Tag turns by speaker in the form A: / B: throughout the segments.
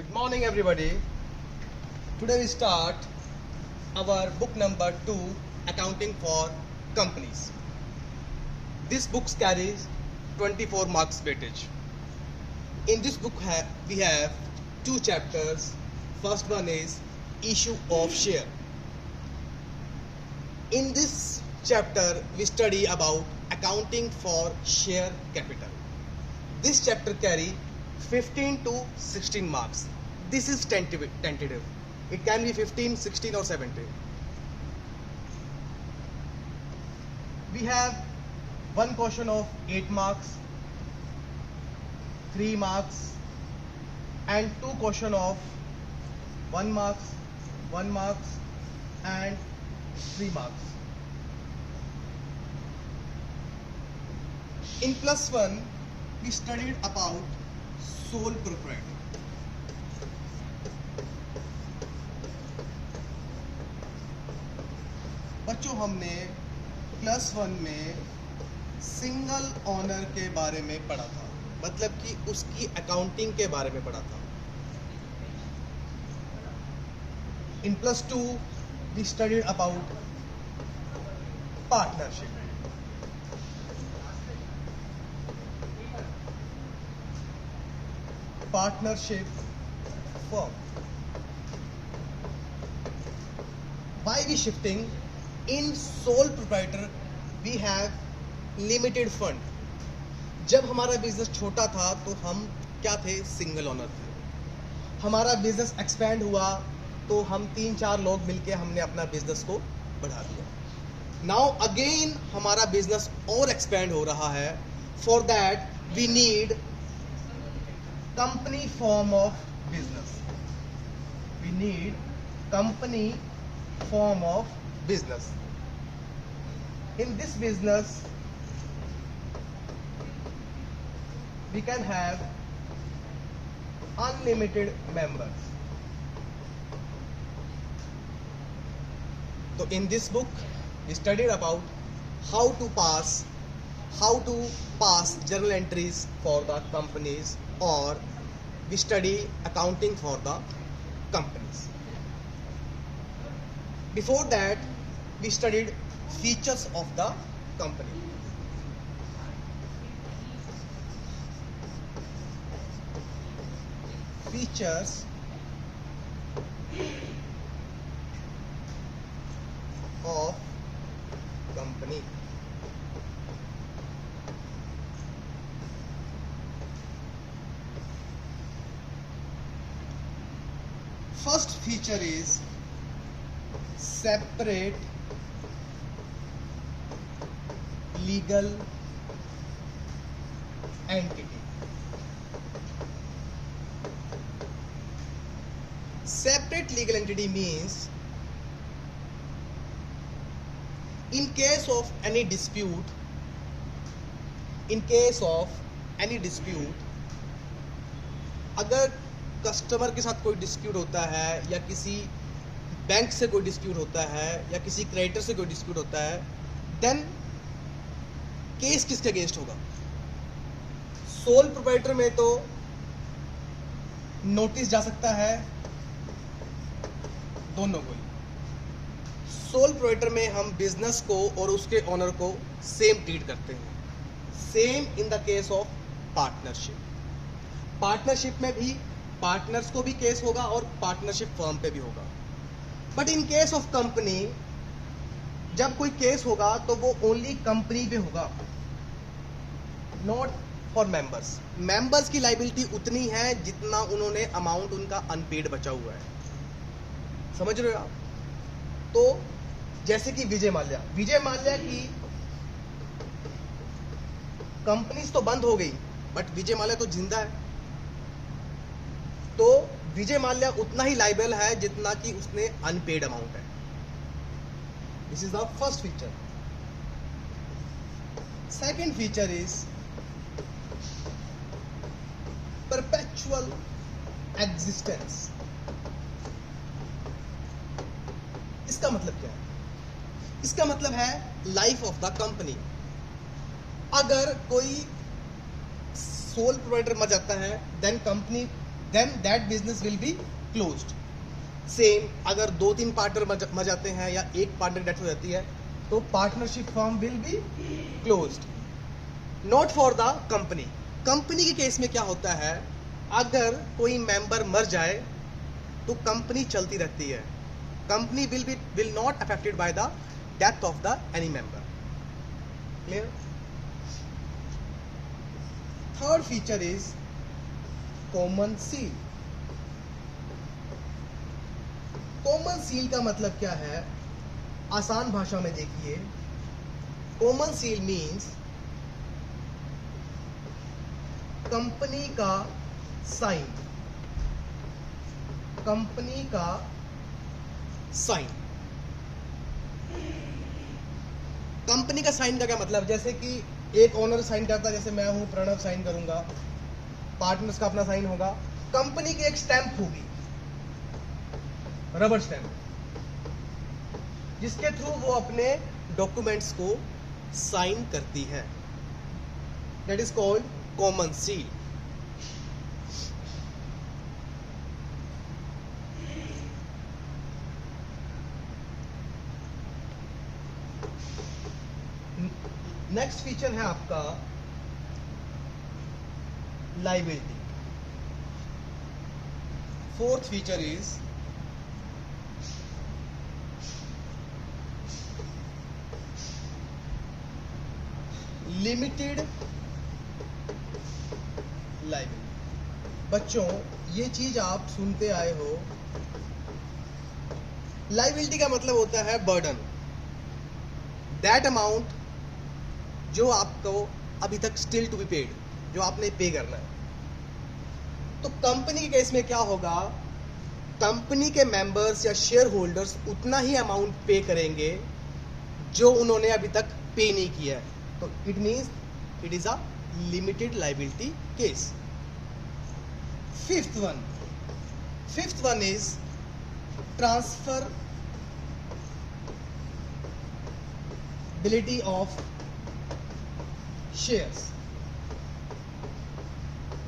A: Good morning, everybody. Today we start our book number 2, Accounting for Companies. This book carries 24 marks weightage. In this book we have 2 chapters. First one is issue of share. In this chapter we study about accounting for share capital. This chapter carry 15 to 16 marks. This is tentative. It can be 15, 16 or 17. We have one question of 8 marks, 3 marks and 2 question of 1 marks, 1 marks and 3 marks. In plus 1 we studied about sole proprietor. बच्चों हमने plus 1 में single owner के बारे में पढ़ा था, मतलब कि उसकी अकाउंटिंग के बारे में पढ़ा था. In plus 2 we studied about partnership. Partnership firm. Why we shifting? In sole proprietor we have limited fund. जब हमारा बिजनेस छोटा था तो हम क्या थे? सिंगल ओनर थे. हमारा बिजनेस एक्सपेंड हुआ तो हम 3-4 लोग मिलके हमने अपना बिजनेस को बढ़ा दिया. नाउ अगेन हमारा बिजनेस और एक्सपेंड हो रहा है. For that we need company form of business. We need company form of business. In this business we can have unlimited members. So in this book we studied about how to pass journal entries for the companies, or we study accounting for the companies. Before that we studied features of the company. Features of company. First feature is separate legal entity. Separate legal entity means in case of any dispute, अगर customer के साथ कोई dispute होता है या किसी bank से कोई डिस्प्यूट होता है या किसी क्रेडिटर से कोई डिस्प्यूट होता है, देन केस किसके अगेंस्ट होगा? सोल प्रोप्राइटर में तो नोटिस जा सकता है दोनों को. सोल प्रोप्राइटर में हम बिजनेस को और उसके ओनर को सेम ट्रीट करते हैं. Same in the case of partnership. Partnership में भी पार्टनर्स को भी केस होगा और पार्टनरशिप फर्म पे भी होगा. But in case of company जब कोई केस होगा तो वो ओनली कंपनी पे होगा, नॉट फॉर मेंबर्स. मेंबर्स की लाइबिलिटी उतनी है जितना उन्होंने अमाउंट उनका अनपेड बचा हुआ है. समझ रहे हो आप? तो जैसे कि विजय माल्या की कंपनीज तो बंद हो गई बट विजय माल्या तो जिंदा है. तो विजय माल्या उतना ही लाइबल है जितना कि उसने अनपेड अमाउंट है. This is the first feature. Second feature is perpetual existence. इसका मतलब क्या है? इसका मतलब है लाइफ ऑफ द कंपनी. अगर कोई सोल प्रोवाइडर मर जाता है then company then that business will be closed. Same अगर 2-3 पार्टनर मर जाते हैं या एक पार्टनर डेथ हो जाती है तो partnership firm will be closed. Not for the company. Company के केस में क्या होता है, अगर कोई मेंबर मर जाए तो कंपनी चलती रहती है. Company will not affected by the death of the any member. Clear. Third feature is common seal. Common seal का मतलब क्या है, आसान भाषा में देखिए. कॉमन सील मीन्स कंपनी का साइन. कंपनी का साइन. कंपनी का साइन का क्या मतलब, जैसे कि एक ओनर साइन करता है, जैसे मैं हूं प्रणव साइन करूंगा, पार्टनर्स का अपना साइन होगा, कंपनी की एक स्टैंप होगी, रबर स्टैंप, जिसके थ्रू वो अपने डॉक्यूमेंट्स को साइन करती है. That is called common seal. Next feature है आपका liability. Fourth feature is limited liability. बच्चों ये चीज आप सुनते आए हो. लायबिलिटी का मतलब होता है बर्डन. दैट अमाउंट जो आपको अभी तक स्टिल टू बी पेड, जो आपने पे करना है. तो कंपनी के केस में क्या होगा, कंपनी के मेंबर्स या शेयर होल्डर्स उतना ही अमाउंट पे करेंगे जो उन्होंने अभी तक पे नहीं किया है. तो it means it is a limited liability case. Fifth one is transferability of shares.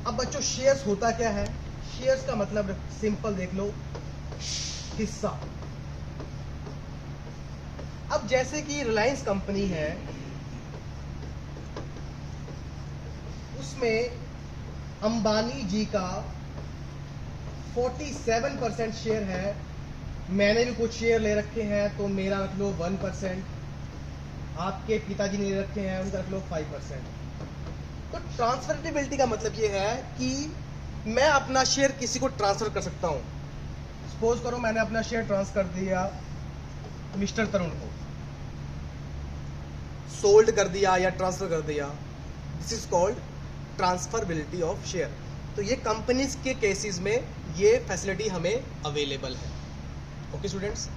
A: अब बच्चों शेयर्स होता क्या है, शेयर्स का मतलब सिंपल देख लो, हिस्सा. अब जैसे कि रिलायंस कंपनी है, उसमें अंबानी जी का 47% शेयर है. मैंने भी कुछ शेयर ले रखे हैं, तो मेरा रख लो 1%. आपके पिताजी ने ले रखे हैं, उनका रख लो 5%. तो ट्रांसफरेबिलिटी का मतलब ये है कि मैं अपना शेयर किसी को ट्रांसफर कर सकता हूं. सपोज करो मैंने अपना शेयर ट्रांसफर कर दिया मिस्टर तरुण को, सोल्ड कर दिया या ट्रांसफर कर दिया. This is called transferability of share. तो ये कंपनीज के केसेस में ये फैसिलिटी हमें अवेलेबल है. Okay students,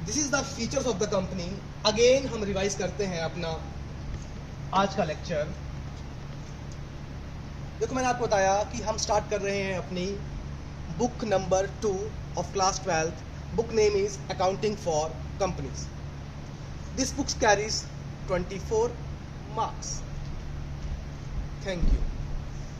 A: this is the features of the company. Again हम रिवाइज करते हैं अपना आज का लेक्चर. देखो मैंने आपको बताया कि हम स्टार्ट कर रहे हैं अपनी book number 2 of class 12th. Book name is accounting for companies. This book carries 24 marks. Thank you.